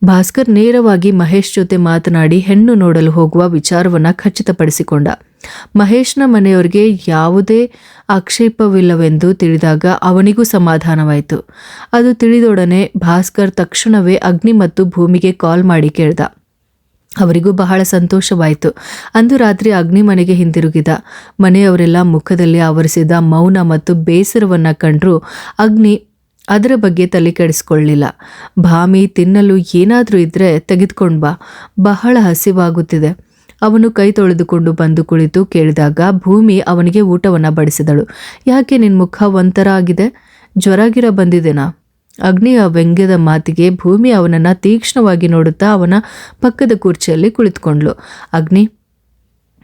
ಭಾಸ್ಕರ್ ನೇರವಾಗಿ ಮಹೇಶ್ ಜೊತೆ ಮಾತನಾಡಿ ಹೆಣ್ಣು ನೋಡಲು ಹೋಗುವ ವಿಚಾರವನ್ನ ಖಚಿತಪಡಿಸಿಕೊಂಡ. ಮಹೇಶ್ನ ಮನೆಯವರಿಗೆ ಯಾವುದೇ ಆಕ್ಷೇಪವಿಲ್ಲವೆಂದು ತಿಳಿದಾಗ ಅವನಿಗೂ ಸಮಾಧಾನವಾಯಿತು. ಅದು ತಿಳಿದೊಡನೆ ಭಾಸ್ಕರ್ ತಕ್ಷಣವೇ ಅಗ್ನಿ ಮತ್ತು ಭೂಮಿಗೆ ಕಾಲ್ ಮಾಡಿ ಕೇಳ್ದ. ಅವರಿಗೂ ಬಹಳ ಸಂತೋಷವಾಯಿತು. ಅಂದು ರಾತ್ರಿ ಅಗ್ನಿ ಮನೆಗೆ ಹಿಂದಿರುಗಿದ. ಮನೆಯವರೆಲ್ಲ ಮುಖದಲ್ಲಿ ಆವರಿಸಿದ ಮೌನ ಮತ್ತು ಬೇಸರವನ್ನ ಕಂಡ್ರು ಅಗ್ನಿ ಅದರ ಬಗ್ಗೆ ತಲೆ ಕೆಡಿಸ್ಕೊಳ್ಳಿಲ್ಲ. ಭಾಮಿ, ತಿನ್ನಲು ಏನಾದರೂ ಇದ್ರೆ ತೆಗೆದುಕೊಂಡು ಬಾ, ಬಹಳ ಹಸಿವಾಗುತ್ತಿದೆ. ಅವನು ಕೈ ತೊಳೆದುಕೊಂಡು ಬಂದು ಕುಳಿತು ಕೇಳಿದಾಗ ಭೂಮಿ ಅವನಿಗೆ ಊಟವನ್ನು ಬಡಿಸಿದಳು. ಯಾಕೆ ನಿನ್ನ ಮುಖ ಒಂಥರ ಆಗಿದೆ? ಜ್ವರಗಿರ ಬಂದಿದೆನಾ? ಅಗ್ನಿಯ ವ್ಯಂಗ್ಯದ ಮಾತಿಗೆ ಭೂಮಿ ಅವನನ್ನು ತೀಕ್ಷ್ಣವಾಗಿ ನೋಡುತ್ತಾ ಅವನ ಪಕ್ಕದ ಕುರ್ಚಿಯಲ್ಲಿ ಕುಳಿತುಕೊಂಡ್ಳು. ಅಗ್ನಿ,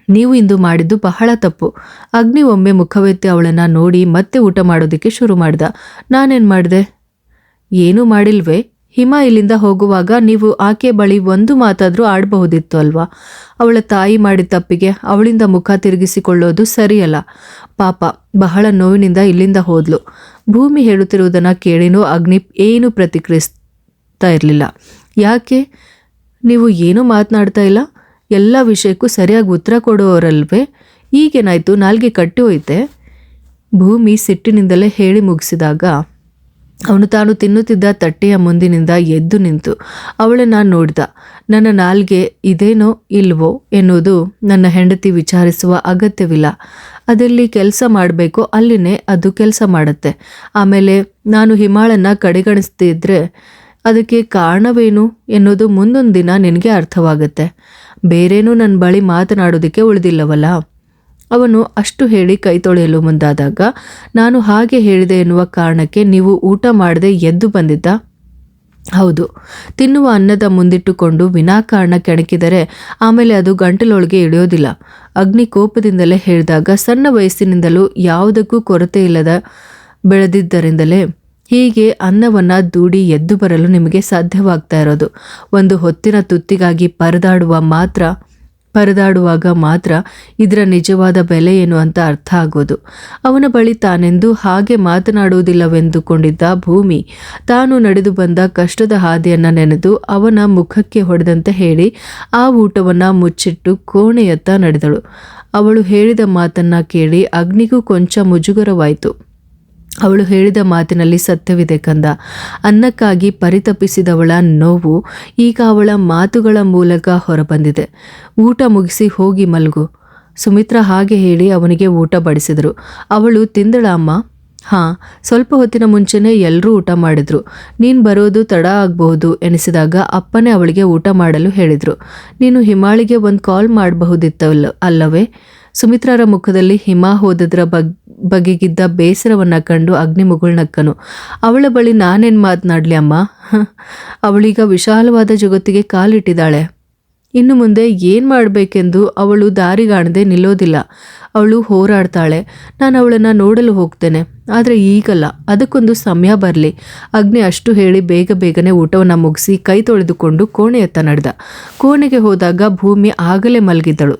ನೀವು ಇಂದು ಮಾಡಿದ್ದು ಬಹಳ ತಪ್ಪು. ಅಗ್ನಿ ಒಮ್ಮೆ ಮುಖವೆತ್ತಿ ಅವಳನ್ನು ನೋಡಿ ಮತ್ತೆ ಊಟ ಮಾಡೋದಕ್ಕೆ ಶುರು ಮಾಡ್ದ. ನಾನೇನು ಮಾಡಿದೆ? ಏನೂ ಮಾಡಿಲ್ವೇ? ಹಿಮ ಇಲ್ಲಿಂದ ಹೋಗುವಾಗ ನೀವು ಆಕೆ ಬಳಿ ಒಂದು ಮಾತಾದರೂ ಆಡಬಹುದಿತ್ತು ಅಲ್ವಾ? ಅವಳ ತಾಯಿ ಮಾಡಿದ ತಪ್ಪಿಗೆ ಅವಳಿಂದ ಮುಖ ತಿರುಗಿಸಿಕೊಳ್ಳೋದು ಸರಿಯಲ್ಲ. ಪಾಪ ಬಹಳ ನೋವಿನಿಂದ ಇಲ್ಲಿಂದ ಹೋದ್ಲು. ಭೂಮಿ ಹೇಳುತ್ತಿರುವುದನ್ನು ಕೇಳಿನೂ ಅಗ್ನಿ ಏನೂ ಪ್ರತಿಕ್ರಿಯಿಸ್ತಾ ಇರಲಿಲ್ಲ. ಯಾಕೆ ನೀವು ಏನೂ ಮಾತನಾಡ್ತಾ ಇಲ್ಲ? ಎಲ್ಲ ವಿಷಯಕ್ಕೂ ಸರಿಯಾಗಿ ಉತ್ತರ ಕೊಡುವವರಲ್ವೇ? ಈಗೇನಾಯ್ತು? ನಾಲ್ಗೆ ಕಟ್ಟಿ ಹೋಯ್ತೆ? ಭೂಮಿ ಸಿಟ್ಟಿನಿಂದಲೇ ಹೇಳಿ ಮುಗಿಸಿದಾಗ ಅವನು ತಾನು ತಿನ್ನುತ್ತಿದ್ದ ತಟ್ಟೆಯ ಮುಂದಿನಿಂದ ಎದ್ದು ನಿಂತು ಅವಳನ್ನು ನೋಡಿದ. ನನ್ನ ನಾಲ್ಗೆ ಇದೇನೋ ಇಲ್ವೋ ಎನ್ನುವುದು ನನ್ನ ಹೆಂಡತಿ ವಿಚಾರಿಸುವ ಅಗತ್ಯವಿಲ್ಲ. ಅದೆಲ್ಲಿ ಕೆಲಸ ಮಾಡಬೇಕೋ ಅಲ್ಲಿನೇ ಅದು ಕೆಲಸ ಮಾಡುತ್ತೆ. ಆಮೇಲೆ ನಾನು ಹಿಮಾಳನ್ನು ಕಡೆಗಣಿಸ್ತಿದ್ರೆ ಅದಕ್ಕೆ ಕಾರಣವೇನು ಎನ್ನುವುದು ಮುಂದೊಂದು ದಿನ ನಿನಗೆ ಅರ್ಥವಾಗುತ್ತೆ. ಬೇರೇನೂ ನನ್ನ ಬಳಿ ಮಾತನಾಡೋದಕ್ಕೆ ಉಳಿದಿಲ್ಲವಲ್ಲ. ಅವನು ಅಷ್ಟು ಹೇಳಿ ಕೈ ತೊಳೆಯಲು ಮುಂದಾದಾಗ, ನಾನು ಹಾಗೆ ಹೇಳಿದೆ ಎನ್ನುವ ಕಾರಣಕ್ಕೆ ನೀವು ಊಟ ಮಾಡದೆ ಎದ್ದು ಬಂದಿದ್ದ? ಹೌದು. ತಿನ್ನುವ ಅನ್ನದ ಮುಂದಿಟ್ಟುಕೊಂಡು ವಿನಾಕಾರಣ ಕೆಣಕಿದರೆ ಆಮೇಲೆ ಅದು ಗಂಟಲೊಳಗೆ ಇಳಿಯೋದಿಲ್ಲ. ಅಗ್ನಿ ಕೋಪದಿಂದಲೇ ಹೇಳಿದಾಗ, ಸಣ್ಣ ವಯಸ್ಸಿನಿಂದಲೂ ಯಾವುದಕ್ಕೂ ಕೊರತೆ ಇಲ್ಲದ ಬೆಳೆದಿದ್ದರಿಂದಲೇ ಹೀಗೆ ಅನ್ನವನ್ನು ದೂಡಿ ಎದ್ದು ಬರಲು ನಿಮಗೆ ಸಾಧ್ಯವಾಗ್ತಾ ಇರೋದು. ಒಂದು ಹೊತ್ತಿನ ತುತ್ತಿಗಾಗಿ ಪರದಾಡುವಾಗ ಮಾತ್ರ ಇದರ ನಿಜವಾದ ಬೆಲೆ ಏನು ಅಂತ ಅರ್ಥ ಆಗೋದು. ಅವನ ಬಳಿ ತಾನೆಂದು ಹಾಗೆ ಮಾತನಾಡುವುದಿಲ್ಲವೆಂದುಕೊಂಡಿದ್ದ ಭೂಮಿ ತಾನು ನಡೆದು ಬಂದ ಕಷ್ಟದ ಹಾದಿಯನ್ನು ನೆನೆದು ಅವನ ಮುಖಕ್ಕೆ ಹೊಡೆದಂತೆ ಹೇಳಿ ಆ ಊಟವನ್ನು ಮುಚ್ಚಿಟ್ಟು ಕೋಣೆಯತ್ತ ನಡೆದಳು. ಅವಳು ಹೇಳಿದ ಮಾತನ್ನ ಕೇಳಿ ಅಗ್ನಿಗೂ ಕೊಂಚ ಮುಜುಗರವಾಯಿತು. ಅವಳು ಹೇಳಿದ ಮಾತಿನಲ್ಲಿ ಸತ್ಯವಿದೆ ಕಂದ. ಅನ್ನಕ್ಕಾಗಿ ಪರಿತಪಿಸಿದವಳ ನೋವು ಈಗ ಅವಳ ಮಾತುಗಳ ಮೂಲಕ ಹೊರಬಂದಿದೆ. ಊಟ ಮುಗಿಸಿ ಹೋಗಿ ಮಲ್ಗು. ಸುಮಿತ್ರಾ ಹಾಗೆ ಹೇಳಿ ಅವನಿಗೆ ಊಟ ಬಡಿಸಿದರು. ಅವಳು ತಿಂದಳ ಅಮ್ಮ? ಹಾಂ, ಸ್ವಲ್ಪ ಹೊತ್ತಿನ ಮುಂಚೆನೇ ಎಲ್ಲರೂ ಊಟ ಮಾಡಿದ್ರು. ನೀನು ಬರೋದು ತಡ ಆಗಬಹುದು ಎನಿಸಿದಾಗ ಅಪ್ಪನೇ ಅವಳಿಗೆ ಊಟ ಮಾಡಲು ಹೇಳಿದರು. ನೀನು ಹಿಮಾಳಿಗೆ ಒಂದು ಕಾಲ್ ಮಾಡಬಹುದಿತ್ತಲ್ಲ ಅಲ್ಲವೇ? ಸುಮಿತ್ರಾರ ಮುಖದಲ್ಲಿ ಹಿಮ ಹೋದದ್ರ ಬಗೆಗಿದ್ದ ಬೇಸರವನ್ನು ಕಂಡು ಅಗ್ನಿ ಮುಗುಳ್ನಕ್ಕನು. ಅವಳ ಬಳಿ ನಾನೇನು ಮಾತನಾಡಲಿ ಅಮ್ಮ? ಅವಳೀಗ ವಿಶಾಲವಾದ ಜಗತ್ತಿಗೆ ಕಾಲಿಟ್ಟಿದ್ದಾಳೆ. ಇನ್ನು ಮುಂದೆ ಏನು ಮಾಡಬೇಕೆಂದು ಅವಳು ದಾರಿಗಾಣದೆ ನಿಲ್ಲೋದಿಲ್ಲ. ಅವಳು ಹೋರಾಡ್ತಾಳೆ. ನಾನು ಅವಳನ್ನು ನೋಡಲು ಹೋಗ್ತೇನೆ, ಆದರೆ ಈಗಲ್ಲ, ಅದಕ್ಕೊಂದು ಸಮಯ ಬರಲಿ. ಅಗ್ನಿ ಅಷ್ಟು ಹೇಳಿ ಬೇಗನೆ ಊಟವನ್ನು ಮುಗಿಸಿ ಕೈ ತೊಳೆದುಕೊಂಡು ಕೋಣೆಯತ್ತ ನಡೆದ. ಕೋಣೆಗೆ ಹೋದಾಗ ಭೂಮಿ ಆಗಲೇ ಮಲಗಿದ್ದಳು.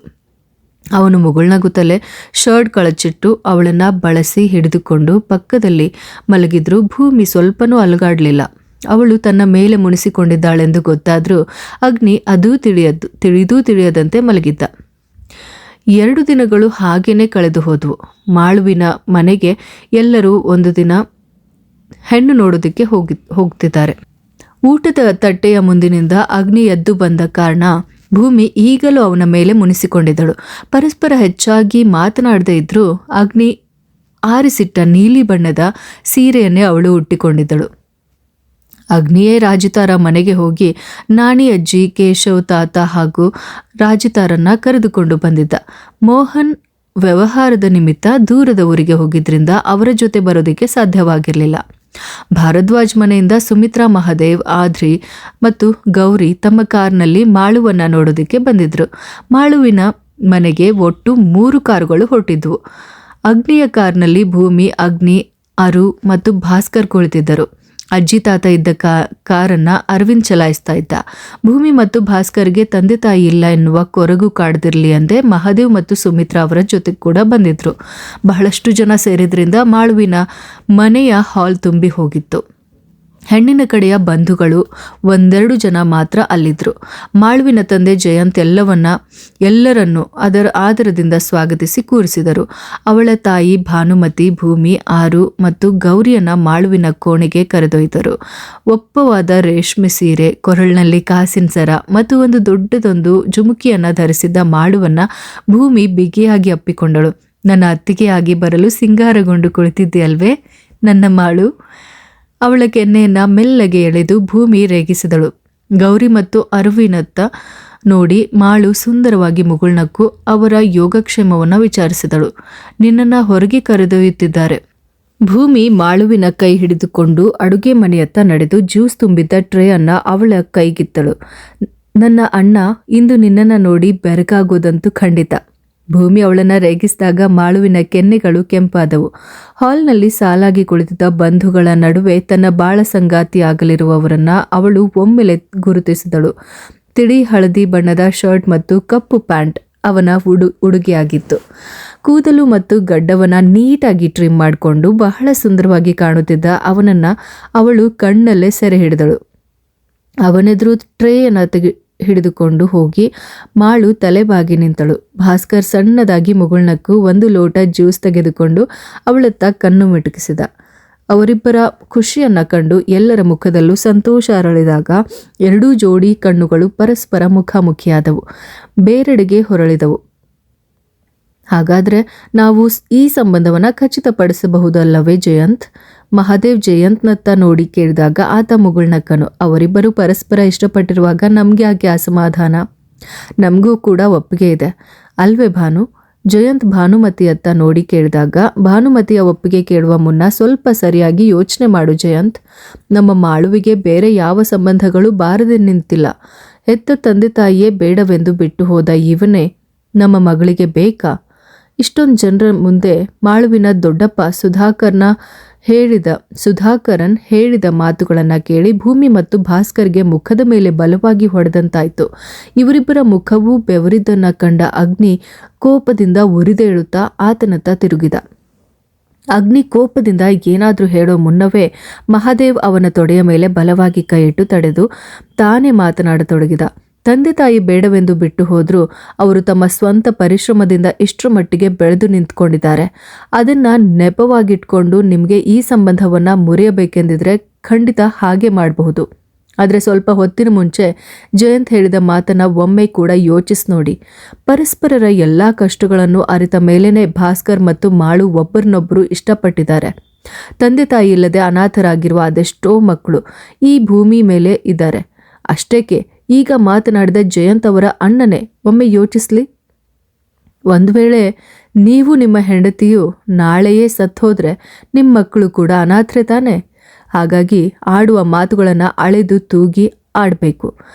ಅವನು ಮುಗುಳ್ನಗುತ್ತಲೇ ಶರ್ಟ್ ಕಳಚಿಟ್ಟು ಅವಳನ್ನು ಬಳಸಿ ಹಿಡಿದುಕೊಂಡು ಪಕ್ಕದಲ್ಲಿ ಮಲಗಿದ್ರು. ಭೂಮಿ ಸ್ವಲ್ಪನೂ ಅಲುಗಾಡಲಿಲ್ಲ. ಅವಳು ತನ್ನ ಮೇಲೆ ಮುನಿಸಿಕೊಂಡಿದ್ದಾಳೆಂದು ಗೊತ್ತಾದರೂ ಅಗ್ನಿ ಅದೂ ತಿಳಿಯದಂತೆ ಮಲಗಿದ್ದ. 2 ದಿನಗಳು ಹಾಗೇನೆ ಕಳೆದು ಹೋದವು. ಮಾಳುವಿನ ಮನೆಗೆ ಎಲ್ಲರೂ ಒಂದು ದಿನ ಹೆಣ್ಣು ನೋಡೋದಕ್ಕೆ ಹೋಗ್ತಿದ್ದಾರೆ. ಊಟದ ತಟ್ಟೆಯ ಮುಂದಿನಿಂದ ಅಗ್ನಿ ಎದ್ದು ಬಂದ ಕಾರಣ ಭೂಮಿ ಈಗಲೂ ಅವನ ಮೇಲೆ ಮುನಿಸಿಕೊಂಡಿದ್ದಳು. ಪರಸ್ಪರ ಹೆಚ್ಚಾಗಿ ಮಾತನಾಡದೇ ಇದ್ರೂ ಅಗ್ನಿ ಆರಿಸಿಟ್ಟ ನೀಲಿ ಬಣ್ಣದ ಸೀರೆಯನ್ನೇ ಅವಳು ಉಟ್ಟಿಕೊಂಡಿದ್ದಳು. ಅಗ್ನಿಯೇ ರಾಜಿತಾರ ಮನೆಗೆ ಹೋಗಿ ನಾಣಿ ಅಜ್ಜಿ, ಕೇಶವ್ ತಾತ ಹಾಗೂ ರಾಜಿತಾರನ್ನ ಕರೆದುಕೊಂಡು ಬಂದಿದ್ದ. ಮೋಹನ್ ವ್ಯವಹಾರದ ನಿಮಿತ್ತ ದೂರದ ಊರಿಗೆ ಹೋಗಿದ್ರಿಂದ ಅವರ ಜೊತೆ ಬರೋದಕ್ಕೆ ಸಾಧ್ಯವಾಗಿರಲಿಲ್ಲ. ಭಾರದ್ವಾಜ್ ಮನೆಯಿಂದ ಸುಮಿತ್ರಾ, ಮಹಾದೇವ್, ಆದ್ರಿ ಮತ್ತು ಗೌರಿ ತಮ್ಮ ಕಾರ್ನಲ್ಲಿ ಮಾಳುವನ್ನ ನೋಡೋದಕ್ಕೆ ಬಂದಿದ್ರು. ಮಾಳುವಿನ ಮನೆಗೆ ಒಟ್ಟು 3 ಕಾರುಗಳು ಹೊರಟಿದ್ವು. ಅಗ್ನಿಯ ಕಾರ್ನಲ್ಲಿ ಭೂಮಿ, ಅಗ್ನಿ, ಅರು ಮತ್ತು ಭಾಸ್ಕರ್ ಕುಳಿತಿದ್ದರು. ಅಜ್ಜಿ ತಾತ ಇದ್ದ ಕಾರನ್ನ ಅರವಿಂದ್ ಚಲಾಯಿಸ್ತಾ ಇದ್ದ. ಭೂಮಿ ಮತ್ತು ಭಾಸ್ಕರ್ಗೆ ತಂದೆ ತಾಯಿ ಇಲ್ಲ ಎನ್ನುವ ಕೊರಗು ಕಾಡ್ದಿರ್ಲಿ ಅಂದೇ ಮಹಾದೇವ್ ಮತ್ತು ಸುಮಿತ್ರಾ ಅವರ ಜೊತೆ ಕೂಡ ಬಂದಿದ್ರು. ಬಹಳಷ್ಟು ಜನ ಸೇರಿದ್ರಿಂದ ಮಾಳುವಿನ ಮನೆಯ ಹಾಲ್ ತುಂಬಿ ಹೋಗಿತ್ತು. ಹೆಣ್ಣಿನ ಕಡೆಯ ಬಂಧುಗಳು ಒಂದೆರಡು ಜನ ಮಾತ್ರ ಅಲ್ಲಿದ್ದರು. ಮಾಳುವಿನ ತಂದೆ ಜಯಂತ್ ಎಲ್ಲರನ್ನೂ ಆದರದಿಂದ ಸ್ವಾಗತಿಸಿ ಕೂರಿಸಿದರು. ಅವಳ ತಾಯಿ ಭಾನುಮತಿ, ಭೂಮಿ, ಆರು ಮತ್ತು ಗೌರಿಯನ್ನ ಮಾಳುವಿನ ಕೋಣೆಗೆ ಕರೆದೊಯ್ದರು. ಒಪ್ಪವಾದ ರೇಷ್ಮೆ ಸೀರೆ, ಕೊರಳಿನಲ್ಲಿ ಕಾಸಿನ ಸರ ಮತ್ತು ಒಂದು ದೊಡ್ಡದೊಂದು ಜುಮುಕಿಯನ್ನ ಧರಿಸಿದ್ದ ಮಾಳುವನ್ನ ಭೂಮಿ ಬಿಗಿಯಾಗಿ ಅಪ್ಪಿಕೊಂಡಳು. ನನ್ನ ಅತ್ತಿಗೆಯಾಗಿ ಬರಲು ಸಿಂಗಾರಗೊಂಡು ಕುಳಿತಿದ್ದೆಯಲ್ವೇ ನನ್ನ ಮಾಳು. ಅವಳ ಕೆನ್ನೆಯನ್ನ ಮೆಲ್ಲಗೆ ಎಳೆದು ಭೂಮಿ ರೇಗಿಸಿದಳು. ಗೌರಿ ಮತ್ತು ಅರುವಿನತ್ತ ನೋಡಿ ಮಾಳು ಸುಂದರವಾಗಿ ಮುಗುಳ್ನಕ್ಕು ಅವರ ಯೋಗಕ್ಷೇಮವನ್ನು ವಿಚಾರಿಸಿದಳು. ನಿನ್ನನ್ನು ಹೊರಗೆ ಕರೆದೊಯ್ಯುತ್ತಿದ್ದಾರೆ. ಭೂಮಿ ಮಾಳುವಿನ ಕೈ ಹಿಡಿದುಕೊಂಡು ಅಡುಗೆ ಮನೆಯತ್ತ ನಡೆದು ಜ್ಯೂಸ್ ತುಂಬಿದ್ದ ಟ್ರೇ ಅನ್ನ ಅವಳ ಕೈಗಿತ್ತಳು. ನನ್ನ ಅಣ್ಣ ಇಂದು ನಿನ್ನನ್ನು ನೋಡಿ ಬೆರಗಾಗೋದಂತೂ ಖಂಡಿತ. ಭೂಮಿ ಅವಳನ್ನು ರೇಗಿಸಿದಾಗ ಮಾಳುವಿನ ಕೆನ್ನೆಗಳು ಕೆಂಪಾದವು. ಹಾಲ್ನಲ್ಲಿ ಸಾಲಾಗಿ ಕುಳಿತಿದ್ದ ಬಂಧುಗಳ ನಡುವೆ ತನ್ನ ಬಾಳ ಸಂಗಾತಿಯಾಗಲಿರುವವರನ್ನ ಅವಳು ಒಮ್ಮೆಲೆ ಗುರುತಿಸಿದಳು. ತಿಳಿ ಹಳದಿ ಬಣ್ಣದ ಶರ್ಟ್ ಮತ್ತು ಕಪ್ಪು ಪ್ಯಾಂಟ್ ಅವನ ಉಡುಗೆಯಾಗಿತ್ತು. ಕೂದಲು ಮತ್ತು ಗಡ್ಡವನ್ನ ನೀಟಾಗಿ ಟ್ರಿಮ್ ಮಾಡಿಕೊಂಡು ಬಹಳ ಸುಂದರವಾಗಿ ಕಾಣುತ್ತಿದ್ದ ಅವನನ್ನ ಅವಳು ಕಣ್ಣಲ್ಲೇ ಸೆರೆ ಹಿಡಿದಳು. ಅವನೆದುರು ಟ್ರೇಯನ್ನು ಹಿಡಿದುಕೊಂಡು ಹೋಗಿ ಮಾಳು ತಲೆಬಾಗಿ ನಿಂತಳು. ಭಾಸ್ಕರ್ ಸಣ್ಣದಾಗಿ ಮುಗುಳ್ನಕ್ಕು ಒಂದು ಲೋಟ ಜ್ಯೂಸ್ ತೆಗೆದುಕೊಂಡು ಅವಳತ್ತ ಕಣ್ಣು ಮಿಟುಕಿಸಿದ. ಅವರಿಬ್ಬರ ಖುಷಿಯನ್ನ ಕಂಡು ಎಲ್ಲರ ಮುಖದಲ್ಲೂ ಸಂತೋಷ ಅರಳಿದಾಗ ಎರಡೂ ಜೋಡಿ ಕಣ್ಣುಗಳು ಪರಸ್ಪರ ಮುಖಾಮುಖಿಯಾದವು, ಬೇರೆಡೆಗೆ ಹೊರಳಿದವು. ಹಾಗಾದ್ರೆ ನಾವು ಈ ಸಂಬಂಧವನ್ನ ಖಚಿತಪಡಿಸಬಹುದಲ್ಲವೇ ಜಯಂತ್? ಮಹಾದೇವ್ ಜಯಂತ್ನತ್ತ ನೋಡಿ ಕೇಳಿದಾಗ ಆತ ಮುಗುಳ್ನಕ್ಕನು. ಅವರಿಬ್ಬರು ಪರಸ್ಪರ ಇಷ್ಟಪಟ್ಟಿರುವಾಗ ನಮ್ಗೆ ಯಾಕೆ ಅಸಮಾಧಾನ? ನಮಗೂ ಕೂಡ ಒಪ್ಪಿಗೆ ಇದೆ ಅಲ್ವೇ ಭಾನು? ಜಯಂತ್ ಭಾನುಮತಿಯತ್ತ ನೋಡಿ ಕೇಳಿದಾಗ ಭಾನುಮತಿಯ ಒಪ್ಪಿಗೆ ಕೇಳುವ ಮುನ್ನ ಸ್ವಲ್ಪ ಸರಿಯಾಗಿ ಯೋಚನೆ ಮಾಡು ಜಯಂತ್. ನಮ್ಮ ಮಾಳುವಿಗೆ ಬೇರೆ ಯಾವ ಸಂಬಂಧಗಳು ಬಾರದೆ ನಿಂತಿಲ್ಲ. ಹೆತ್ತ ತಂದೆ ತಾಯಿಯೇ ಬೇಡವೆಂದು ಬಿಟ್ಟು ಹೋದ ಇವನೇ ನಮ್ಮ ಮಗಳಿಗೆ ಬೇಕಾ? ಇಷ್ಟೊಂದು ಜನರ ಮುಂದೆ ಮಾಳುವಿನ ದೊಡ್ಡಪ್ಪ ಸುಧಾಕರನ್ ಹೇಳಿದ ಮಾತುಗಳನ್ನು ಕೇಳಿ ಭೂಮಿ ಮತ್ತು ಭಾಸ್ಕರ್ಗೆ ಮುಖದ ಮೇಲೆ ಬಲವಾಗಿ ಹೊಡೆದಂತಾಯ್ತು. ಇವರಿಬ್ಬರ ಮುಖವೂ ಬೆವರಿದ್ದನ್ನ ಕಂಡ ಅಗ್ನಿ ಕೋಪದಿಂದ ಉರಿದೇಳುತ್ತಾ ಆತನತ್ತ ತಿರುಗಿದ. ಅಗ್ನಿ ಕೋಪದಿಂದ ಏನಾದರೂ ಹೇಳೋ ಮುನ್ನವೇ ಮಹಾದೇವ್ ಅವನ ತೊಡೆಯ ಮೇಲೆ ಬಲವಾಗಿ ಕೈಯಿಟ್ಟು ತಡೆದು ತಾನೇ ಮಾತನಾಡತೊಡಗಿದ. ತಂದೆ ತಾಯಿ ಬೇಡವೆಂದು ಬಿಟ್ಟು ಹೋದರೂ ಅವರು ತಮ್ಮ ಸ್ವಂತ ಪರಿಶ್ರಮದಿಂದ ಇಷ್ಟರ ಮಟ್ಟಿಗೆ ಬೆಳೆದು ನಿಂತ್ಕೊಂಡಿದ್ದಾರೆ. ಅದನ್ನು ನೆಪವಾಗಿಟ್ಕೊಂಡು ನಿಮಗೆ ಈ ಸಂಬಂಧವನ್ನು ಮುರಿಯಬೇಕೆಂದಿದ್ರೆ ಖಂಡಿತ ಹಾಗೆ ಮಾಡಬಹುದು. ಆದರೆ ಸ್ವಲ್ಪ ಹೊತ್ತಿನ ಮುಂಚೆ ಜಯಂತ್ ಹೇಳಿದ ಮಾತನ್ನು ಒಮ್ಮೆ ಕೂಡ ಯೋಚಿಸಿ ನೋಡಿ. ಪರಸ್ಪರರ ಎಲ್ಲ ಕಷ್ಟಗಳನ್ನು ಅರಿತ ಮೇಲೇನೆ ಭಾಸ್ಕರ್ ಮತ್ತು ಮಾಳು ಒಬ್ಬರನ್ನೊಬ್ಬರು ಇಷ್ಟಪಟ್ಟಿದ್ದಾರೆ. ತಂದೆ ತಾಯಿ ಇಲ್ಲದೆ ಅನಾಥರಾಗಿರುವ ಅದೆಷ್ಟೋ ಮಕ್ಕಳು ಈ ಭೂಮಿ ಮೇಲೆ ಇದ್ದಾರೆ. ಅಷ್ಟೇಕೆ ಈಗ ಮಾತನಾಡಿದ ಜಯಂತ್ ಅವರ ಅಣ್ಣನೇ ಒಮ್ಮೆ ಯೋಚಿಸ್ಲಿ. ಒಂದು ವೇಳೆ ನೀವು ನಿಮ್ಮ ಹೆಂಡತಿಯು ನಾಳೆಯೇ ಸತ್ತೋದ್ರೆ ನಿಮ್ಮ ಮಕ್ಕಳು ಕೂಡ ಅನಾಥರೇ ತಾನೆ. ಹಾಗಾಗಿ ಆಡುವ ಮಾತುಗಳನ್ನು ಅಳೆದು ತೂಗಿ ಆಡಬೇಕು.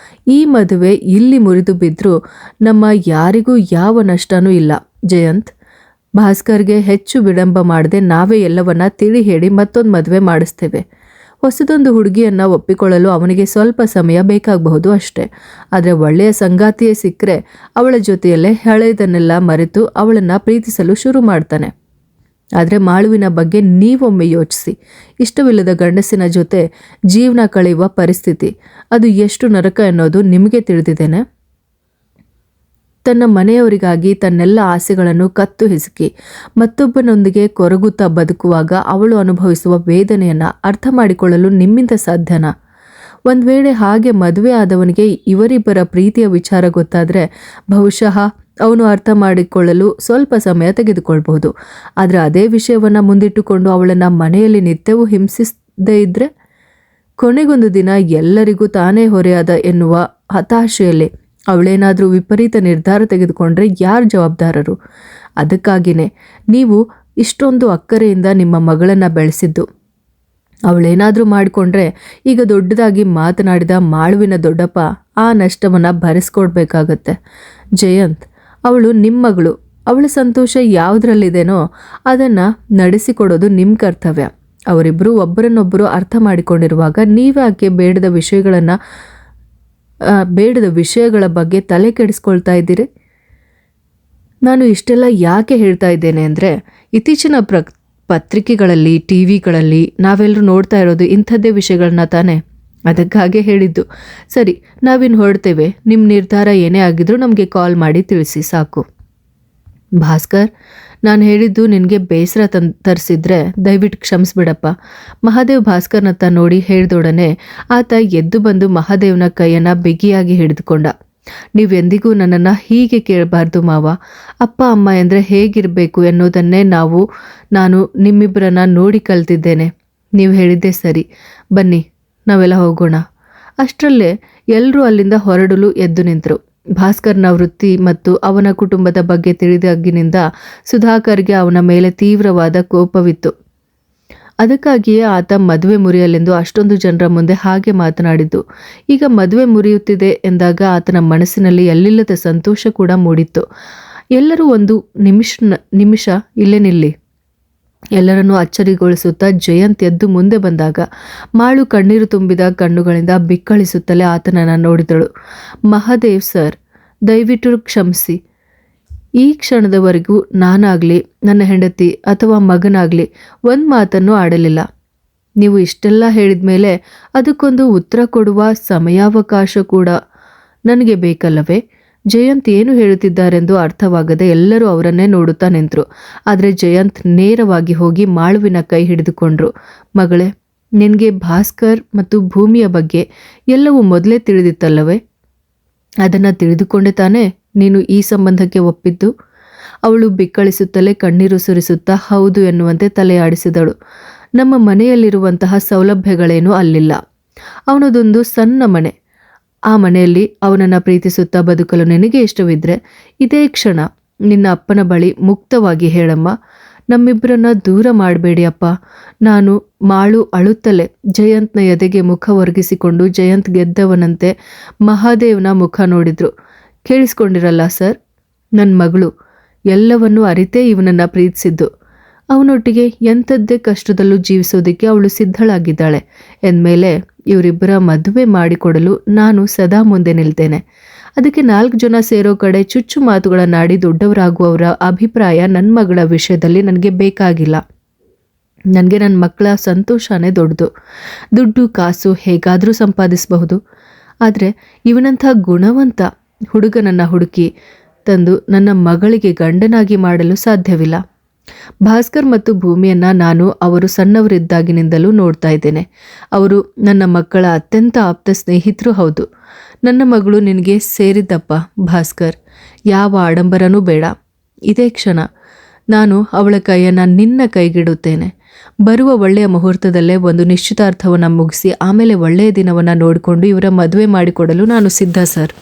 ಈ ಮದುವೆ ಇಲ್ಲಿ ಮುರಿದು ಬಿದ್ದರೂ ನಮ್ಮ ಯಾರಿಗೂ ಯಾವ ನಷ್ಟನೂ ಇಲ್ಲ ಜಯಂತ್. ಭಾಸ್ಕರ್ಗೆ ಹೆಚ್ಚು ವಿಳಂಬ ಮಾಡದೆ ನಾವೇ ಎಲ್ಲವನ್ನ ತಿಳಿ ಹೇಳಿ ಮತ್ತೊಂದು ಮದುವೆ ಮಾಡಿಸ್ತೇವೆ. ಹೊಸದೊಂದು ಹುಡುಗಿಯನ್ನ ಒಪ್ಪಿಕೊಳ್ಳಲು ಅವನಿಗೆ ಸ್ವಲ್ಪ ಸಮಯ ಬೇಕಾಗಬಹುದು ಅಷ್ಟೇ. ಆದರೆ ಒಳ್ಳೆಯ ಸಂಗಾತಿಯೇ ಸಿಕ್ಕರೆ ಅವಳ ಜೊತೆಯಲ್ಲೇ ಹಳೆಯದನ್ನೆಲ್ಲ ಮರೆತು ಅವಳನ್ನು ಪ್ರೀತಿಸಲು ಶುರು ಮಾಡ್ತಾನೆ. ಆದರೆ ಮಾಳುವಿನ ಬಗ್ಗೆ ನೀವೊಮ್ಮೆ ಯೋಚಿಸಿ. ಇಷ್ಟವಿಲ್ಲದ ಗಂಡಸಿನ ಜೊತೆ ಜೀವನ ಕಳೆಯುವ ಪರಿಸ್ಥಿತಿ ಅದು ಎಷ್ಟು ನರಕ ಎನ್ನೋದು ನಿಮಗೆ ತಿಳಿದಿದ್ದೇನೆ. ತನ್ನ ಮನೆಯವರಿಗಾಗಿ ತನ್ನೆಲ್ಲ ಆಸೆಗಳನ್ನು ಕತ್ತು ಹಿಸುಕಿ ಮತ್ತೊಬ್ಬನೊಂದಿಗೆ ಕೊರಗುತ್ತಾ ಬದುಕುವಾಗ ಅವಳು ಅನುಭವಿಸುವ ವೇದನೆಯನ್ನು ಅರ್ಥ ಮಾಡಿಕೊಳ್ಳಲು ನಿಮ್ಮಿಂದ ಸಾಧ್ಯನಾ? ಒಂದು ವೇಳೆ ಹಾಗೆ ಮದುವೆ ಆದವನಿಗೆ ಇವರಿಬ್ಬರ ಪ್ರೀತಿಯ ವಿಚಾರ ಗೊತ್ತಾದರೆ ಬಹುಶಃ ಅವನು ಅರ್ಥ ಮಾಡಿಕೊಳ್ಳಲು ಸ್ವಲ್ಪ ಸಮಯ ತೆಗೆದುಕೊಳ್ಬಹುದು. ಆದರೆ ಅದೇ ವಿಷಯವನ್ನು ಮುಂದಿಟ್ಟುಕೊಂಡು ಅವಳನ್ನು ಮನೆಯಲ್ಲಿ ನಿತ್ಯವೂ ಹಿಂಸಿಸದೇ ಇದ್ದರೆ ಕೊನೆಗೊಂದು ದಿನ ಎಲ್ಲರಿಗೂ ತಾನೇ ಹೊರೆಯಾದ ಎನ್ನುವ ಹತಾಶೆಯಲ್ಲಿ ಅವಳೇನಾದರೂ ವಿಪರೀತ ನಿರ್ಧಾರ ತೆಗೆದುಕೊಂಡ್ರೆ ಯಾರು ಜವಾಬ್ದಾರರು? ಅದಕ್ಕಾಗಿಯೇ ನೀವು ಇಷ್ಟೊಂದು ಅಕ್ಕರೆಯಿಂದ ನಿಮ್ಮ ಮಗಳನ್ನು ಬೆಳೆಸಿದ್ದು. ಅವಳೇನಾದರೂ ಮಾಡಿಕೊಂಡ್ರೆ ಈಗ ದೊಡ್ಡದಾಗಿ ಮಾತನಾಡಿದ ಮಾಳುವಿನ ದೊಡ್ಡಪ್ಪ ಆ ನಷ್ಟವನ್ನು ಭರಿಸ್ಕೊಡ್ಬೇಕಾಗತ್ತೆ. ಜಯಂತ್, ಅವಳು ನಿಮ್ಮ ಮಗಳು. ಅವಳ ಸಂತೋಷ ಯಾವುದರಲ್ಲಿದೆನೋ ಅದನ್ನು ನಡೆಸಿಕೊಡೋದು ನಿಮ್ಮ ಕರ್ತವ್ಯ. ಅವರಿಬ್ಬರು ಒಬ್ಬರನ್ನೊಬ್ಬರು ಅರ್ಥ ಮಾಡಿಕೊಂಡಿರುವಾಗ ನೀವ್ಯಾಕೆ ಬೇಡದ ವಿಷಯಗಳ ಬಗ್ಗೆ ತಲೆ ಕೆಡಿಸ್ಕೊಳ್ತಾ ಇದ್ದೀರಿ? ನಾನು ಇಷ್ಟೆಲ್ಲ ಯಾಕೆ ಹೇಳ್ತಾ ಇದ್ದೇನೆ ಅಂದರೆ ಇತ್ತೀಚಿನ ಪತ್ರಿಕೆಗಳಲ್ಲಿ, ಟಿವಿಗಳಲ್ಲಿ ನಾವೆಲ್ಲರೂ ನೋಡ್ತಾ ಇರೋದು ಇಂಥದ್ದೇ ವಿಷಯಗಳನ್ನ ತಾನೇ. ಅದಕ್ಕಾಗೆ ಹೇಳಿದ್ದು. ಸರಿ, ನಾವಿನ್ನು ಹೊರಡ್ತೇವೆ. ನಿಮ್ಮ ನಿರ್ಧಾರ ಏನೇ ಆಗಿದ್ರೂ ನಮಗೆ ಕಾಲ್ ಮಾಡಿ ತಿಳಿಸಿ ಸಾಕು. ಭಾಸ್ಕರ್, ನಾನು ಹೇಳಿದ್ದು ನಿನಗೆ ಬೇಸರ ತರಿಸಿದ್ರೆ ದಯವಿಟ್ಟು ಕ್ಷಮಿಸ್ಬಿಡಪ್ಪ. ಮಹಾದೇವ್ ಭಾಸ್ಕರ್ನತ್ತ ನೋಡಿ ಹೇಳಿದೊಡನೆ ಆತ ಎದ್ದು ಬಂದು ಮಹಾದೇವ್ನ ಕೈಯನ್ನು ಬಿಗಿಯಾಗಿ ಹಿಡಿದುಕೊಂಡ. ನೀವೆಂದಿಗೂ ನನ್ನನ್ನು ಹೀಗೆ ಕೇಳಬಾರ್ದು ಮಾವ. ಅಪ್ಪ ಅಮ್ಮ ಎಂದರೆ ಹೇಗಿರಬೇಕು ಎನ್ನುವುದನ್ನೇ ನಾನು ನಿಮ್ಮಿಬ್ಬರನ್ನ ನೋಡಿ ಕಲ್ತಿದ್ದೇನೆ. ನೀವು ಹೇಳಿದ್ದೇ ಸರಿ. ಬನ್ನಿ, ನಾವೆಲ್ಲ ಹೋಗೋಣ. ಅಷ್ಟರಲ್ಲೇ ಎಲ್ಲರೂ ಅಲ್ಲಿಂದ ಹೊರಡಲು ಎದ್ದು ನಿಂತರು. ಭಾಸ್ಕರ್ನ ವೃತ್ತಿ ಮತ್ತು ಅವನ ಕುಟುಂಬದ ಬಗ್ಗೆ ತಿಳಿದಾಗಿನಿಂದ ಸುಧಾಕರ್ಗೆ ಅವನ ಮೇಲೆ ತೀವ್ರವಾದ ಕೋಪವಿತ್ತು. ಅದಕ್ಕಾಗಿಯೇ ಆತ ಮದುವೆ ಮುರಿಯಲೆಂದು ಅಷ್ಟೊಂದು ಜನರ ಮುಂದೆ ಹಾಗೆ ಮಾತನಾಡಿದ್ದು. ಈಗ ಮದುವೆ ಮುರಿಯುತ್ತಿದೆ ಎಂದಾಗ ಆತನ ಮನಸ್ಸಿನಲ್ಲಿ ಎಲ್ಲಿಲ್ಲದ ಸಂತೋಷ ಕೂಡ ಮೂಡಿತ್ತು. ಎಲ್ಲರೂ ಒಂದು ನಿಮಿಷ ಇಲ್ಲೇ ನಿಲ್ಲಿ. ಎಲ್ಲರನ್ನೂ ಅಚ್ಚರಿಗೊಳಿಸುತ್ತಾ ಜಯಂತ್ ಎದ್ದು ಮುಂದೆ ಬಂದಾಗ ಮಾಳು ಕಣ್ಣೀರು ತುಂಬಿದ ಕಣ್ಣುಗಳಿಂದ ಬಿಕ್ಕಳಿಸುತ್ತಲೇ ಆತನನ್ನು ನೋಡಿದಳು. ಮಹಾದೇವ್ ಸರ್, ದಯವಿಟ್ಟು ಕ್ಷಮಿಸಿ. ಈ ಕ್ಷಣದವರೆಗೂ ನಾನಾಗಲಿ, ನನ್ನ ಹೆಂಡತಿ ಅಥವಾ ಮಗನಾಗಲಿ ಒಂದು ಮಾತನ್ನು ಆಡಲಿಲ್ಲ. ನೀವು ಇಷ್ಟೆಲ್ಲ ಹೇಳಿದ ಮೇಲೆ ಅದಕ್ಕೊಂದು ಉತ್ತರ ಕೊಡುವ ಸಮಯಾವಕಾಶ ಕೂಡ ನನಗೆ ಬೇಕಲ್ಲವೇ? ಜಯಂತ್ ಏನು ಹೇಳುತ್ತಿದ್ದಾರೆಂದು ಅರ್ಥವಾಗದೆ ಎಲ್ಲರೂ ಅವರನ್ನೇ ನೋಡುತ್ತಾ ನಿಂತರು. ಆದರೆ ಜಯಂತ್ ನೇರವಾಗಿ ಹೋಗಿ ಮಾಳುವಿನ ಕೈ ಹಿಡಿದುಕೊಂಡ್ರು. ಮಗಳೇ, ನಿನಗೆ ಭಾಸ್ಕರ್ ಮತ್ತು ಭೂಮಿಯ ಬಗ್ಗೆ ಎಲ್ಲವೂ ಮೊದಲೇ ತಿಳಿದಿತ್ತಲ್ಲವೇ? ಅದನ್ನು ತಿಳಿದುಕೊಂಡೆ ತಾನೇ ನೀನು ಈ ಸಂಬಂಧಕ್ಕೆ ಒಪ್ಪಿದ್ದು? ಅವಳು ಬಿಕ್ಕಳಿಸುತ್ತಲೇ ಕಣ್ಣೀರು ಸುರಿಸುತ್ತಾ ಹೌದು ಎನ್ನುವಂತೆ ತಲೆಯಾಡಿಸಿದಳು. ನಮ್ಮ ಮನೆಯಲ್ಲಿರುವಂತಹ ಸೌಲಭ್ಯಗಳೇನೂ ಅಲ್ಲಿಲ್ಲ. ಅವನದೊಂದು ಸಣ್ಣ ಮನೆ. ಆ ಮನೆಯಲ್ಲಿ ಅವನನ್ನು ಪ್ರೀತಿಸುತ್ತಾ ಬದುಕಲು ನಿನಗೆ ಇಷ್ಟವಿದ್ರೆ ಇದೇ ಕ್ಷಣ ನಿನ್ನ ಅಪ್ಪನ ಬಳಿ ಮುಕ್ತವಾಗಿ ಹೇಳಮ್ಮ. ನಮ್ಮಿಬ್ಬರನ್ನ ದೂರ ಮಾಡಬೇಡಿ ಅಪ್ಪ. ಮಾಳು ಅಳುತ್ತಲೇ ಜಯಂತ್ನ ಎದೆಗೆ ಮುಖ ಒರಗಿಸಿಕೊಂಡು ಜಯಂತ್ ಗೆದ್ದವನಂತೆ ಮಹಾದೇವ್ನ ಮುಖ ನೋಡಿದ್ರು. ಕೇಳಿಸ್ಕೊಂಡಿರಲ್ಲ ಸರ್, ನನ್ನ ಮಗಳು ಎಲ್ಲವನ್ನೂ ಅರಿತೇ ಇವನನ್ನು ಪ್ರೀತಿಸಿದ್ದು. ಅವನೊಟ್ಟಿಗೆ ಎಂಥದ್ದೇ ಕಷ್ಟದಲ್ಲೂ ಜೀವಿಸೋದಕ್ಕೆ ಅವಳು ಸಿದ್ಧಳಾಗಿದ್ದಾಳೆ ಎಂದಮೇಲೆ ಇವರಿಬ್ಬರ ಮದುವೆ ಮಾಡಿಕೊಡಲು ನಾನು ಸದಾ ಮುಂದೆ ನಿಲ್ತೇನೆ. ಅದಕ್ಕೆ 4 ಜನ ಸೇರೋ ಕಡೆ ಚುಚ್ಚು ಮಾತುಗಳನ್ನಾಡಿ ದೊಡ್ಡವರಾಗುವವರ ಅಭಿಪ್ರಾಯ ನನ್ನ ಮಗಳ ವಿಷಯದಲ್ಲಿ ನನಗೆ ಬೇಕಾಗಿಲ್ಲ. ನನಗೆ ನನ್ನ ಮಕ್ಕಳ ಸಂತೋಷನೇ ದೊಡ್ಡದು. ದುಡ್ಡು ಕಾಸು ಹೇಗಾದರೂ ಸಂಪಾದಿಸಬಹುದು. ಆದರೆ ಇವನಂಥ ಗುಣವಂತ ಹುಡುಗನನ್ನು ಹುಡುಕಿ ತಂದು ನನ್ನ ಮಗಳಿಗೆ ಗಂಡನಾಗಿ ಮಾಡಲು ಸಾಧ್ಯವಿಲ್ಲ. ಭಾಸ್ಕರ್ ಮತ್ತು ಭೂಮಿಯನ್ನ ನಾನು ಅವರು ಸಣ್ಣವರಿದ್ದಾಗಿನಿಂದಲೂ ನೋಡ್ತಾ ಇದ್ದೇನೆ. ಅವರು ನನ್ನ ಮಕ್ಕಳ ಅತ್ಯಂತ ಆಪ್ತ ಸ್ನೇಹಿತರು ಹೌದು. ನನ್ನ ಮಗಳು ನಿನಗೆ ಸೇರಿದ್ದಪ್ಪ ಭಾಸ್ಕರ್. ಯಾವ ಆಡಂಬರನೂ ಬೇಡ. ಇದೇ ಕ್ಷಣ ನಾನು ಅವಳ ಕೈಯನ್ನು ನಿನ್ನ ಕೈಗಿಡುತ್ತೇನೆ. ಬರುವ ಒಳ್ಳೆಯ ಮುಹೂರ್ತದಲ್ಲೇ ಒಂದು ನಿಶ್ಚಿತಾರ್ಥವನ್ನು ಮುಗಿಸಿ ಆಮೇಲೆ ಒಳ್ಳೆಯ ದಿನವನ್ನು ನೋಡಿಕೊಂಡು ಇವರ ಮದುವೆ ಮಾಡಿಕೊಡಲು ನಾನು ಸಿದ್ಧ ಸರ್.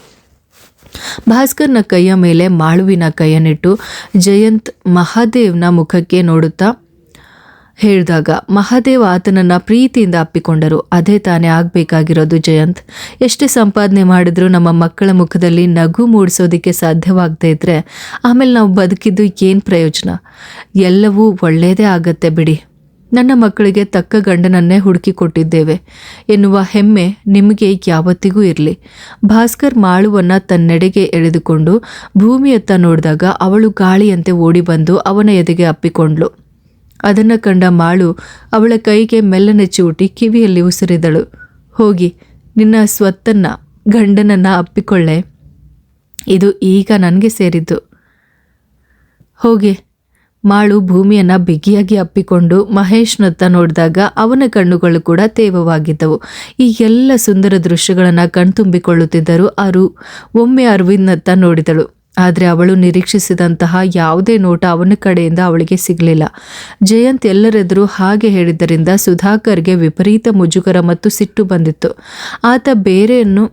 ಭಾಸ್ಕರ್ನ ಕೈಯ ಮೇಲೆ ಮಾಳುವಿನ ಕೈಯನ್ನಿಟ್ಟು ಜಯಂತ್ ಮಹಾದೇವ್ನ ಮುಖಕ್ಕೆ ನೋಡುತ್ತಾ ಹೇಳಿದಾಗ ಮಹಾದೇವ್ ಆತನನ್ನು ಪ್ರೀತಿಯಿಂದ ಅಪ್ಪಿಕೊಂಡರು. ಅದೇ ತಾನೇ ಆಗಬೇಕಾಗಿರೋದು ಜಯಂತ್. ಎಷ್ಟೇ ಸಂಪಾದನೆ ಮಾಡಿದ್ರೂ ನಮ್ಮ ಮಕ್ಕಳ ಮುಖದಲ್ಲಿ ನಗು ಮೂಡಿಸೋದಕ್ಕೆ ಸಾಧ್ಯವಾಗದೇ ಇದ್ದರೆ ಆಮೇಲೆ ನಾವು ಬದುಕಿದ್ದು ಏನು ಪ್ರಯೋಜನ? ಎಲ್ಲವೂ ಒಳ್ಳೆಯದೇ ಆಗತ್ತೆ ಬಿಡಿ. ನನ್ನ ಮಕ್ಕಳಿಗೆ ತಕ್ಕ ಗಂಡನನ್ನೇ ಹುಡುಕಿ ಕೊಟ್ಟಿದ್ದೇವೆ ಎನ್ನುವ ಹೆಮ್ಮೆ ನಿಮಗೆ ಯಾವತ್ತಿಗೂ ಇರಲಿ. ಭಾಸ್ಕರ್ ಮಾಳುವನ್ನು ತನ್ನೆಡೆಗೆ ಎಳೆದುಕೊಂಡು ಭೂಮಿಯತ್ತ ನೋಡಿದಾಗ ಅವಳು ಗಾಳಿಯಂತೆ ಓಡಿ ಬಂದು ಅವನ ಎದೆಗೆ ಅಪ್ಪಿಕೊಂಡ್ಳು. ಅದನ್ನು ಕಂಡ ಮಾಳು ಅವಳ ಕೈಗೆ ಮೆಲ್ಲನೆ ಚೂಟಿ ಕಿವಿಯಲ್ಲಿ ಉಸಿರಿದಳು. ಹೋಗಿ ನಿನ್ನ ಸ್ವತ್ತನ್ನು ಗಂಡನನ್ನು ಅಪ್ಪಿಕೊಳ್ಳೆ. ಇದು ಈಗ ನನಗೆ ಸೇರಿದ್ದು. ಹೋಗಿ. ಮಾಳು ಭೂಮಿಯನ್ನು ಬಿಗಿಯಾಗಿ ಅಪ್ಪಿಕೊಂಡು ಮಹೇಶ್ನತ್ತ ನೋಡಿದಾಗ ಅವನ ಕಣ್ಣುಗಳು ಕೂಡ ತೇವವಾಗಿದ್ದವು. ಈ ಎಲ್ಲ ಸುಂದರ ದೃಶ್ಯಗಳನ್ನು ಕಣ್ತುಂಬಿಕೊಳ್ಳುತ್ತಿದ್ದರು. ಒಮ್ಮೆ ಅರವಿಂದ್ನತ್ತ ನೋಡಿದಳು. ಆದರೆ ಅವಳು ನಿರೀಕ್ಷಿಸಿದಂತಹ ಯಾವುದೇ ನೋಟ ಅವನ ಕಡೆಯಿಂದ ಅವಳಿಗೆ ಸಿಗಲಿಲ್ಲ. ಜಯಂತ್ ಎಲ್ಲರೆದುರು ಹಾಗೆ ಹೇಳಿದ್ದರಿಂದ ಸುಧಾಕರ್ಗೆ ವಿಪರೀತ ಮುಜುಗರ ಮತ್ತು ಸಿಟ್ಟು ಬಂದಿತ್ತು. ಆತ ಬೇರೆಯನ್ನು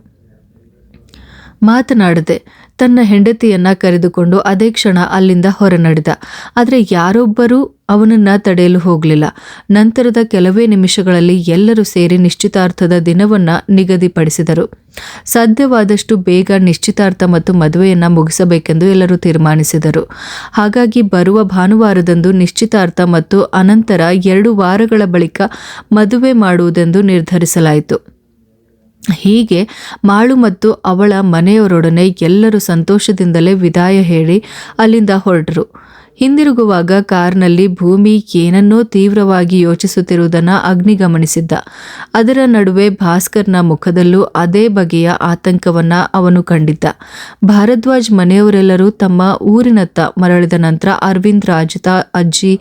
ಮಾತನಾಡದೆ ತನ್ನ ಹೆಂಡತಿಯನ್ನ ಕರೆದುಕೊಂಡು ಅದೇ ಕ್ಷಣ ಅಲ್ಲಿಂದ ಹೊರನಡೆದ. ಆದರೆ ಯಾರೊಬ್ಬರೂ ಅವನನ್ನು ತಡೆಯಲು ಹೋಗಲಿಲ್ಲ. ನಂತರದ ಕೆಲವೇ ನಿಮಿಷಗಳಲ್ಲಿ ಎಲ್ಲರೂ ಸೇರಿ ನಿಶ್ಚಿತಾರ್ಥದ ದಿನವನ್ನು ನಿಗದಿಪಡಿಸಿದರು. ಸಾಧ್ಯವಾದಷ್ಟು ಬೇಗ ನಿಶ್ಚಿತಾರ್ಥ ಮತ್ತು ಮದುವೆಯನ್ನು ಮುಗಿಸಬೇಕೆಂದು ಎಲ್ಲರೂ ತೀರ್ಮಾನಿಸಿದರು. ಹಾಗಾಗಿ ಬರುವ ಭಾನುವಾರದಂದು ನಿಶ್ಚಿತಾರ್ಥ ಮತ್ತು ಅನಂತರ 2 ವಾರಗಳ ಬಳಿಕ ಮದುವೆ ಮಾಡುವುದೆಂದು ನಿರ್ಧರಿಸಲಾಯಿತು. ಹೀಗೆ ಮಾಳು ಮತ್ತು ಅವಳ ಮನೆಯವರೊಡನೆ ಎಲ್ಲರೂ ಸಂತೋಷದಿಂದಲೇ ವಿದಾಯ ಹೇಳಿ ಅಲ್ಲಿಂದ ಹೊರಟರು. ಹಿಂದಿರುಗುವಾಗ ಕಾರ್ನಲ್ಲಿ ಭೂಮಿ ಏನನ್ನೋ ತೀವ್ರವಾಗಿ ಯೋಚಿಸುತ್ತಿರುವುದನ್ನು ಅಗ್ನಿ ಗಮನಿಸಿದ್ದ. ಅದರ ನಡುವೆ ಭಾಸ್ಕರ್ನ ಮುಖದಲ್ಲೂ ಅದೇ ಬಗೆಯ ಆತಂಕವನ್ನ ಅವನು ಕಂಡಿದ್ದ. ಭಾರದ್ವಾಜ್ ಮನೆಯವರೆಲ್ಲರೂ ತಮ್ಮ ಊರಿನತ್ತ ಮರಳಿದ ನಂತರ ಅರವಿಂದ್ ಅಜ್ಜಿ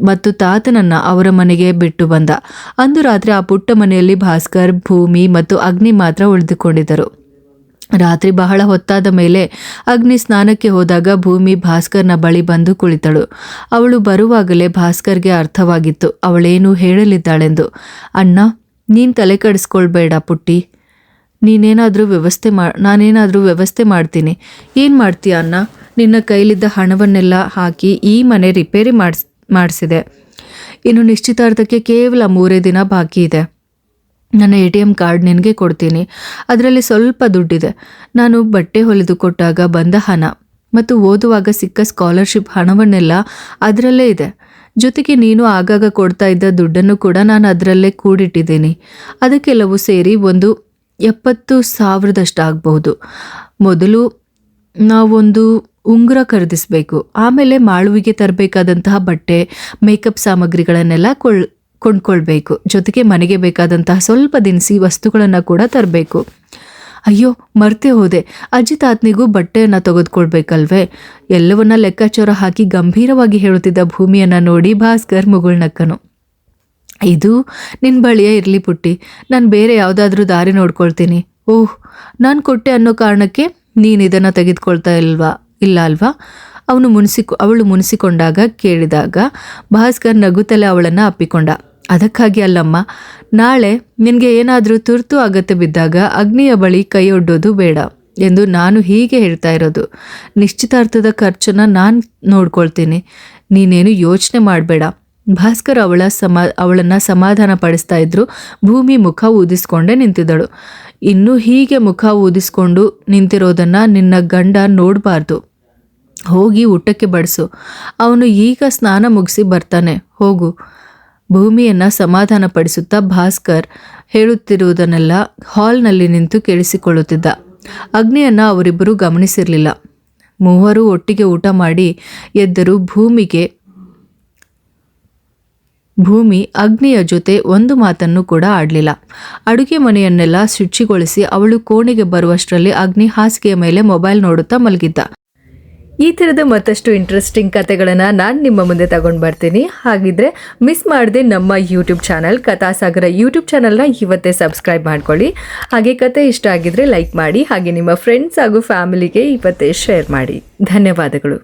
ಮತ್ತು ತಾತನನ್ನ ಅವರ ಮನೆಗೆ ಬಿಟ್ಟು ಬಂದ. ಅಂದು ರಾತ್ರಿ ಆ ಪುಟ್ಟ ಮನೆಯಲ್ಲಿ ಭಾಸ್ಕರ್, ಭೂಮಿ ಮತ್ತು ಅಗ್ನಿ ಮಾತ್ರ ಉಳಿದುಕೊಂಡಿದ್ದರು. ರಾತ್ರಿ ಬಹಳ ಹೊತ್ತಾದ ಮೇಲೆ ಅಗ್ನಿ ಸ್ನಾನಕ್ಕೆ ಹೋದಾಗ ಭೂಮಿ ಭಾಸ್ಕರ್ನ ಬಳಿ ಬಂದು ಕುಳಿತಳು. ಅವಳು ಬರುವಾಗಲೇ ಭಾಸ್ಕರ್ಗೆ ಅರ್ಥವಾಗಿತ್ತು ಅವಳೇನು ಹೇಳಲಿದ್ದಾಳೆಂದು. ಅಣ್ಣ, ನೀನು ತಲೆ ಕೆಡಿಸ್ಕೊಳ್ಬೇಡ ಪುಟ್ಟಿ, ನಾನೇನಾದರೂ ವ್ಯವಸ್ಥೆ ಮಾಡ್ತೀನಿ. ಏನು ಮಾಡ್ತೀಯ ಅಣ್ಣ? ನಿನ್ನ ಕೈಲಿದ್ದ ಹಣವನ್ನೆಲ್ಲ ಹಾಕಿ ಈ ಮನೆ ರಿಪೇರಿ ಮಾಡಿಸಿದೆ. ಇನ್ನು ನಿಶ್ಚಿತಾರ್ಥಕ್ಕೆ ಕೇವಲ 3 ದಿನ ಬಾಕಿ ಇದೆ. ನನ್ನ ATM ಕಾರ್ಡ್ ನಿನಗೆ ಕೊಡ್ತೀನಿ. ಅದರಲ್ಲಿ ಸ್ವಲ್ಪ ದುಡ್ಡಿದೆ. ನಾನು ಬಟ್ಟೆ ಹೊಲಿದು ಕೊಟ್ಟಾಗ ಬಂದ ಹಣ ಮತ್ತು ಓದುವಾಗ ಸಿಕ್ಕ ಸ್ಕಾಲರ್ಶಿಪ್ ಹಣವನ್ನೆಲ್ಲ ಅದರಲ್ಲೇ ಇದೆ. ಜೊತೆಗೆ ನೀನು ಆಗಾಗ ಕೊಡ್ತಾ ಇದ್ದ ದುಡ್ಡನ್ನು ಕೂಡ ನಾನು ಅದರಲ್ಲೇ ಕೂಡಿಟ್ಟಿದ್ದೀನಿ. ಅದಕ್ಕೆಲ್ಲವೂ ಸೇರಿ ಒಂದು 70,000 ಆಗಬಹುದು. ಮೊದಲು ನಾವೊಂದು ಉಂಗುರ ಖರೀದಿಸಬೇಕು. ಆಮೇಲೆ ಮಾಳುವಿಗೆ ತರಬೇಕಾದಂತಹ ಬಟ್ಟೆ, ಮೇಕಪ್ ಸಾಮಗ್ರಿಗಳನ್ನೆಲ್ಲ ಕೊಂಡ್ಕೊಳ್ಬೇಕು. ಜೊತೆಗೆ ಮನೆಗೆ ಬೇಕಾದಂತಹ ಸ್ವಲ್ಪ ದಿನಸಿ ವಸ್ತುಗಳನ್ನು ಕೂಡ ತರಬೇಕು. ಅಯ್ಯೋ, ಮರ್ತೇ ಹೋದೆ, ಅಜ್ಜಿ ತಾತನಿಗೂ ಬಟ್ಟೆಯನ್ನು ತೆಗೆದುಕೊಳ್ಬೇಕಲ್ವೇ? ಎಲ್ಲವನ್ನ ಲೆಕ್ಕಾಚಾರ ಹಾಕಿ ಗಂಭೀರವಾಗಿ ಹೇಳುತ್ತಿದ್ದ ಭೂಮಿಯನ್ನು ನೋಡಿ ಭಾಸ್ಕರ್ ಮುಗುಳ್ನಕ್ಕನು. ಇದು ನಿನ್ನ ಬಳಿಯೇ ಇರಲಿ ಪುಟ್ಟಿ, ನಾನು ಬೇರೆ ಯಾವುದಾದ್ರೂ ದಾರಿ ನೋಡ್ಕೊಳ್ತೀನಿ. ಓಹ್, ನಾನು ಕೊಟ್ಟೆ ಅನ್ನೋ ಕಾರಣಕ್ಕೆ ನೀನು ಇದನ್ನು ತೆಗೆದುಕೊಳ್ತಾ ಇಲ್ಲ ಅಲ್ವಾ? ಅವಳು ಮುನಿಸಿಕೊಂಡಾಗ ಕೇಳಿದಾಗ ಭಾಸ್ಕರ್ ನಗುತ್ತಲೇ ಅವಳನ್ನು ಅಪ್ಪಿಕೊಂಡ. ಅದಕ್ಕಾಗಿ ಅಲ್ಲಮ್ಮ, ನಾಳೆ ನಿನಗೆ ಏನಾದರೂ ತುರ್ತು ಅಗತ್ಯ ಬಿದ್ದಾಗ ಅಗ್ನಿಯ ಬಳಿ ಕೈಯೊಡ್ಡೋದು ಬೇಡ ಎಂದು ನಾನು ಹೀಗೆ ಹೇಳ್ತಾ ಇರೋದು. ನಿಶ್ಚಿತಾರ್ಥದ ಖರ್ಚನ್ನು ನಾನು ನೋಡ್ಕೊಳ್ತೀನಿ, ನೀನೇನು ಯೋಚನೆ ಮಾಡಬೇಡ. ಭಾಸ್ಕರ್ ಅವಳನ್ನು ಸಮಾಧಾನ ಪಡಿಸ್ತಾ ಇದ್ರು. ಭೂಮಿ ಮುಖ ಊದಿಸ್ಕೊಂಡೇ ನಿಂತಿದ್ದಳು. ಇನ್ನೂ ಹೀಗೆ ಮುಖ ಊದಿಸ್ಕೊಂಡು ನಿಂತಿರೋದನ್ನು ನಿನ್ನ ಗಂಡ ನೋಡಬಾರ್ದು. ಹೋಗಿ ಊಟಕ್ಕೆ ಬಡಿಸು. ಅವನು ಈಗ ಸ್ನಾನ ಮುಗಿಸಿ ಬರ್ತಾನೆ, ಹೋಗು. ಭೂಮಿಯನ್ನು ಸಮಾಧಾನ ಪಡಿಸುತ್ತಾ ಭಾಸ್ಕರ್ ಹೇಳುತ್ತಿರುವುದನ್ನೆಲ್ಲ ಹಾಲ್ನಲ್ಲಿ ನಿಂತು ಕೇಳಿಸಿಕೊಳ್ಳುತ್ತಿದ್ದ. ಅಗ್ನಿಯನ್ನು ಅವರಿಬ್ಬರೂ ಗಮನಿಸಿರಲಿಲ್ಲ. ಮೂವರು ಒಟ್ಟಿಗೆ ಊಟ ಮಾಡಿ ಎದ್ದರು. ಭೂಮಿ ಅಗ್ನಿಯ ಜೊತೆ ಒಂದು ಮಾತನ್ನು ಕೂಡ ಆಡಲಿಲ್ಲ. ಅಡುಗೆ ಮನೆಯನ್ನೆಲ್ಲ ಶುಚಿಗೊಳಿಸಿ ಅವಳು ಕೋಣೆಗೆ ಬರುವಷ್ಟರಲ್ಲಿ ಅಗ್ನಿ ಹಾಸಿಗೆಯ ಮೇಲೆ ಮೊಬೈಲ್ ನೋಡುತ್ತಾ ಮಲಗಿದ್ದ. ಈ ಥರದ ಮತ್ತಷ್ಟು ಇಂಟ್ರೆಸ್ಟಿಂಗ್ ಕಥೆಗಳನ್ನು ನಾನು ನಿಮ್ಮ ಮುಂದೆ ತಗೊಂಡು ಬರ್ತೀನಿ. ಹಾಗಿದ್ರೆ ಮಿಸ್ ಮಾಡದೆ ನಮ್ಮ ಯೂಟ್ಯೂಬ್ ಚಾನಲ್ ಕಥಾಸಾಗರ ಯೂಟ್ಯೂಬ್ ಚಾನಲ್ನ ಇವತ್ತೇ ಸಬ್ಸ್ಕ್ರೈಬ್ ಮಾಡ್ಕೊಳ್ಳಿ. ಹಾಗೆ ಕತೆ ಇಷ್ಟ ಆಗಿದ್ರೆ ಲೈಕ್ ಮಾಡಿ. ಹಾಗೆ ನಿಮ್ಮ ಫ್ರೆಂಡ್ಸ್ ಹಾಗೂ ಫ್ಯಾಮಿಲಿಗೆ ಇವತ್ತೇ ಶೇರ್ ಮಾಡಿ. ಧನ್ಯವಾದಗಳು.